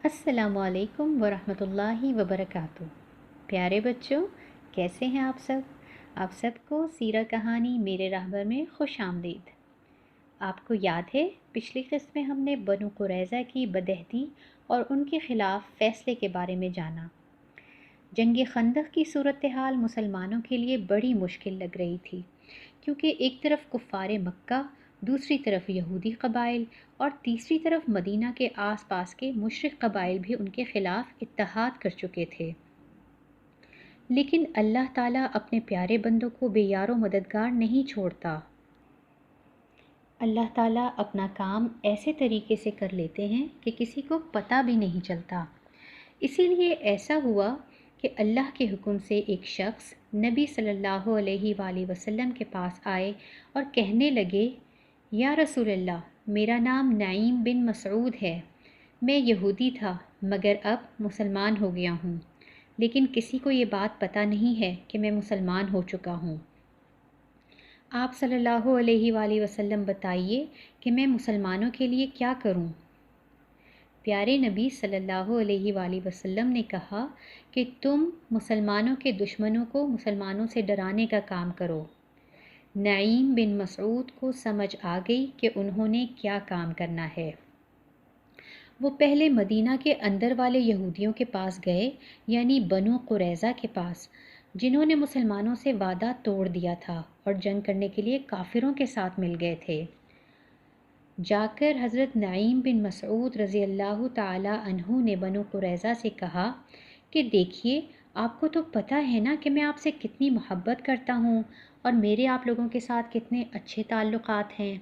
السلام علیکم ورحمۃ اللہ وبرکاتہ۔ پیارے بچوں، کیسے ہیں آپ سب کو سیرت کہانی میرے رہبر میں خوش آمدید۔ آپ کو یاد ہے پچھلی قسط میں ہم نے بنو قریظہ کی بدعہدی اور ان کے خلاف فیصلے کے بارے میں جانا۔ جنگ خندق کی صورتحال مسلمانوں کے لیے بڑی مشکل لگ رہی تھی، کیونکہ ایک طرف کفار مکہ، دوسری طرف یہودی قبائل اور تیسری طرف مدینہ کے آس پاس کے مشرک قبائل بھی ان کے خلاف اتحاد کر چکے تھے۔ لیکن اللہ تعالیٰ اپنے پیارے بندوں کو بے یار و مددگار نہیں چھوڑتا۔ اللہ تعالیٰ اپنا کام ایسے طریقے سے کر لیتے ہیں کہ کسی کو پتہ بھی نہیں چلتا۔ اسی لیے ایسا ہوا کہ اللہ کے حکم سے ایک شخص نبی صلی اللہ علیہ وآلہ وسلم کے پاس آئے اور کہنے لگے، یا رسول اللہ، میرا نام نعیم بن مسعود ہے، میں یہودی تھا مگر اب مسلمان ہو گیا ہوں، لیکن کسی کو یہ بات پتہ نہیں ہے کہ میں مسلمان ہو چکا ہوں۔ آپ صلی اللہ علیہ وآلہ وسلم بتائیے کہ میں مسلمانوں کے لیے کیا کروں؟ پیارے نبی صلی اللہ علیہ وآلہ وسلم نے کہا کہ تم مسلمانوں کے دشمنوں کو مسلمانوں سے ڈرانے کا کام کرو۔ نعیم بن مسعود کو سمجھ آ گئی کہ انہوں نے کیا کام کرنا ہے۔ وہ پہلے مدینہ کے اندر والے یہودیوں کے پاس گئے، یعنی بنو قریظہ کے پاس، جنہوں نے مسلمانوں سے وعدہ توڑ دیا تھا اور جنگ کرنے کے لیے کافروں کے ساتھ مل گئے تھے۔ جا کر حضرت نعیم بن مسعود رضی اللہ تعالی عنہ نے بنو قریظہ سے کہا کہ دیکھیے، آپ کو تو پتہ ہے نا کہ میں آپ سے کتنی محبت کرتا ہوں اور میرے آپ لوگوں کے ساتھ کتنے اچھے تعلقات ہیں۔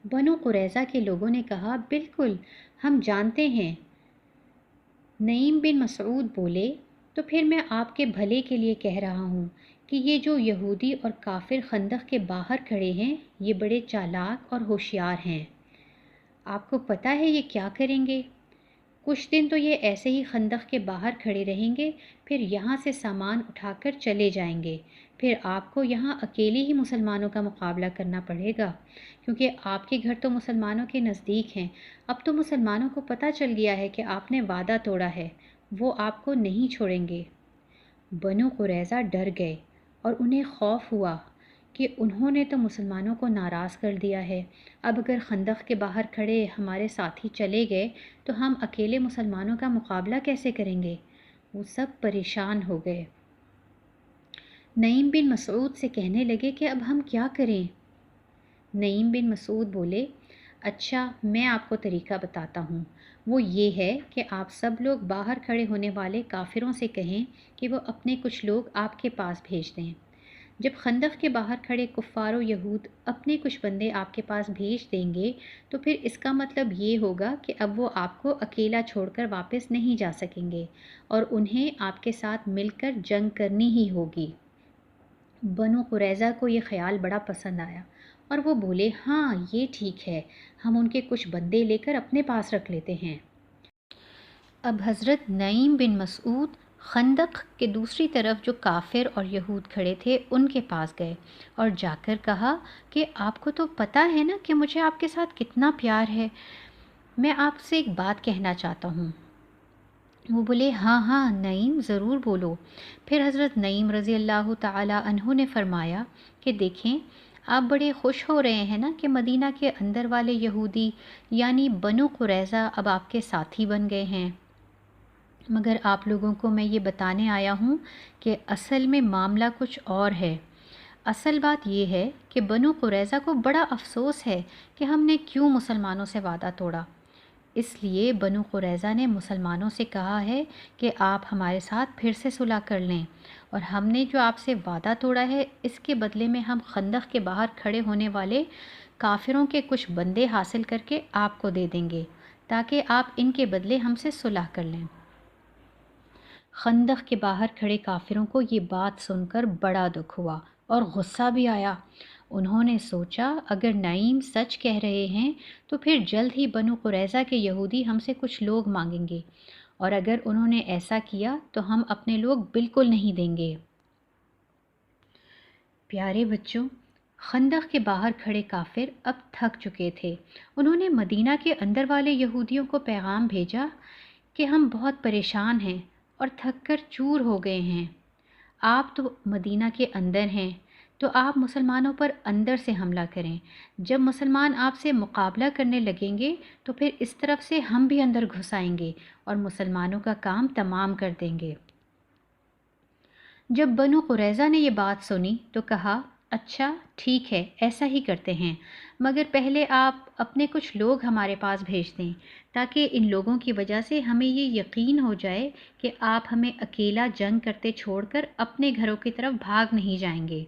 بنو قریظہ کے لوگوں نے کہا، بالکل، ہم جانتے ہیں۔ نعیم بن مسعود بولے، تو پھر میں آپ کے بھلے کے لیے کہہ رہا ہوں کہ یہ جو یہودی اور کافر خندق کے باہر کھڑے ہیں، یہ بڑے چالاک اور ہوشیار ہیں۔ آپ کو پتہ ہے یہ کیا کریں گے؟ کچھ دن تو یہ ایسے ہی خندق کے باہر کھڑے رہیں گے، پھر یہاں سے سامان اٹھا کر چلے جائیں گے، پھر آپ کو یہاں اکیلے ہی مسلمانوں کا مقابلہ کرنا پڑے گا، کیونکہ آپ کے گھر تو مسلمانوں کے نزدیک ہیں۔ اب تو مسلمانوں کو پتہ چل گیا ہے کہ آپ نے وعدہ توڑا ہے، وہ آپ کو نہیں چھوڑیں گے۔ بنو قریظہ ڈر گئے اور انہیں خوف ہوا کہ انہوں نے تو مسلمانوں کو ناراض کر دیا ہے، اب اگر خندق کے باہر کھڑے ہمارے ساتھی چلے گئے تو ہم اکیلے مسلمانوں کا مقابلہ کیسے کریں گے؟ وہ سب پریشان ہو گئے۔ نعیم بن مسعود سے کہنے لگے کہ اب ہم کیا کریں؟ نعیم بن مسعود بولے، اچھا، میں آپ کو طریقہ بتاتا ہوں۔ وہ یہ ہے کہ آپ سب لوگ باہر کھڑے ہونے والے کافروں سے کہیں کہ وہ اپنے کچھ لوگ آپ کے پاس بھیج دیں۔ جب خندق کے باہر کھڑے کفار و یہود اپنے کچھ بندے آپ کے پاس بھیج دیں گے تو پھر اس کا مطلب یہ ہوگا کہ اب وہ آپ کو اکیلا چھوڑ کر واپس نہیں جا سکیں گے اور انہیں آپ کے ساتھ مل کر جنگ کرنی ہی ہوگی۔ بنو قریظہ کو یہ خیال بڑا پسند آیا اور وہ بولے، ہاں یہ ٹھیک ہے، ہم ان کے کچھ بندے لے کر اپنے پاس رکھ لیتے ہیں۔ اب حضرت نعیم بن مسعود خندق کے دوسری طرف جو کافر اور یہود کھڑے تھے ان کے پاس گئے اور جا کر کہا کہ آپ کو تو پتہ ہے نا کہ مجھے آپ کے ساتھ کتنا پیار ہے، میں آپ سے ایک بات کہنا چاہتا ہوں۔ وہ بولے، ہاں ہاں نعیم، ضرور بولو۔ پھر حضرت نعیم رضی اللہ تعالی عنہ نے فرمایا کہ دیکھیں، آپ بڑے خوش ہو رہے ہیں نا کہ مدینہ کے اندر والے یہودی یعنی بنو قریظہ اب آپ کے ساتھی بن گئے ہیں، مگر آپ لوگوں کو میں یہ بتانے آیا ہوں کہ اصل میں معاملہ کچھ اور ہے۔ اصل بات یہ ہے کہ بنو قریظہ کو بڑا افسوس ہے کہ ہم نے کیوں مسلمانوں سے وعدہ توڑا۔ اس لیے بنو قریظہ نے مسلمانوں سے کہا ہے کہ آپ ہمارے ساتھ پھر سے صلح کر لیں، اور ہم نے جو آپ سے وعدہ توڑا ہے اس کے بدلے میں ہم خندق کے باہر کھڑے ہونے والے کافروں کے کچھ بندے حاصل کر کے آپ کو دے دیں گے تاکہ آپ ان کے بدلے ہم سے صلح کر لیں۔ خندق کے باہر کھڑے کافروں کو یہ بات سن کر بڑا دکھ ہوا اور غصہ بھی آیا۔ انہوں نے سوچا اگر نعیم سچ کہہ رہے ہیں تو پھر جلد ہی بنو قریظہ کے یہودی ہم سے کچھ لوگ مانگیں گے، اور اگر انہوں نے ایسا کیا تو ہم اپنے لوگ بالکل نہیں دیں گے۔ پیارے بچوں، خندق کے باہر کھڑے کافر اب تھک چکے تھے۔ انہوں نے مدینہ کے اندر والے یہودیوں کو پیغام بھیجا کہ ہم بہت پریشان ہیں اور تھک کر چور ہو گئے ہیں۔ آپ تو مدینہ کے اندر ہیں، تو آپ مسلمانوں پر اندر سے حملہ کریں۔ جب مسلمان آپ سے مقابلہ کرنے لگیں گے تو پھر اس طرف سے ہم بھی اندر گھس آئیں گے اور مسلمانوں کا کام تمام کر دیں گے۔ جب بنو قریظہ نے یہ بات سنی تو کہا، اچھا ٹھیک ہے، ایسا ہی کرتے ہیں، مگر پہلے آپ اپنے کچھ لوگ ہمارے پاس بھیج دیں تاکہ ان لوگوں کی وجہ سے ہمیں یہ یقین ہو جائے کہ آپ ہمیں اکیلا جنگ کرتے چھوڑ کر اپنے گھروں کی طرف بھاگ نہیں جائیں گے۔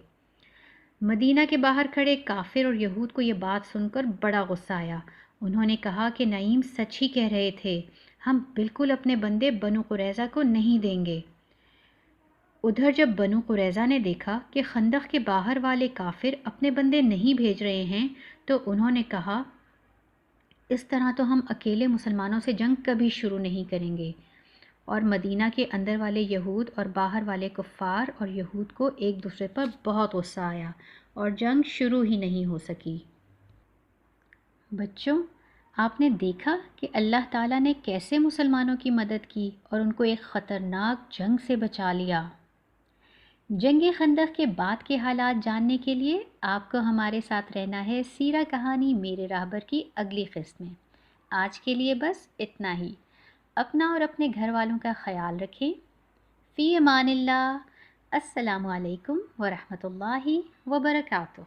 مدینہ کے باہر کھڑے کافر اور یہود کو یہ بات سن کر بڑا غصہ آیا۔ انہوں نے کہا کہ نعیم سچ ہی کہہ رہے تھے، ہم بالکل اپنے بندے بنو قریظہ کو نہیں دیں گے۔ ادھر جب بنو قریظہ نے دیکھا کہ خندق کے باہر والے کافر اپنے بندے نہیں بھیج رہے ہیں تو انہوں نے کہا، اس طرح تو ہم اکیلے مسلمانوں سے جنگ کبھی شروع نہیں کریں گے۔ اور مدینہ کے اندر والے یہود اور باہر والے کفار اور یہود کو ایک دوسرے پر بہت غصہ آیا اور جنگ شروع ہی نہیں ہو سکی۔ بچوں، آپ نے دیکھا کہ اللہ تعالیٰ نے کیسے مسلمانوں کی مدد کی اور ان کو ایک خطرناک جنگ سے بچا لیا۔ جنگ خندق کے بعد کے حالات جاننے کے لیے آپ کو ہمارے ساتھ رہنا ہے سیرہ کہانی میرے راہبر کی اگلی قسط میں۔ آج کے لیے بس اتنا ہی۔ اپنا اور اپنے گھر والوں کا خیال رکھیں۔ فی امان اللہ۔ السلام علیکم ورحمۃ اللہ وبرکاتہ۔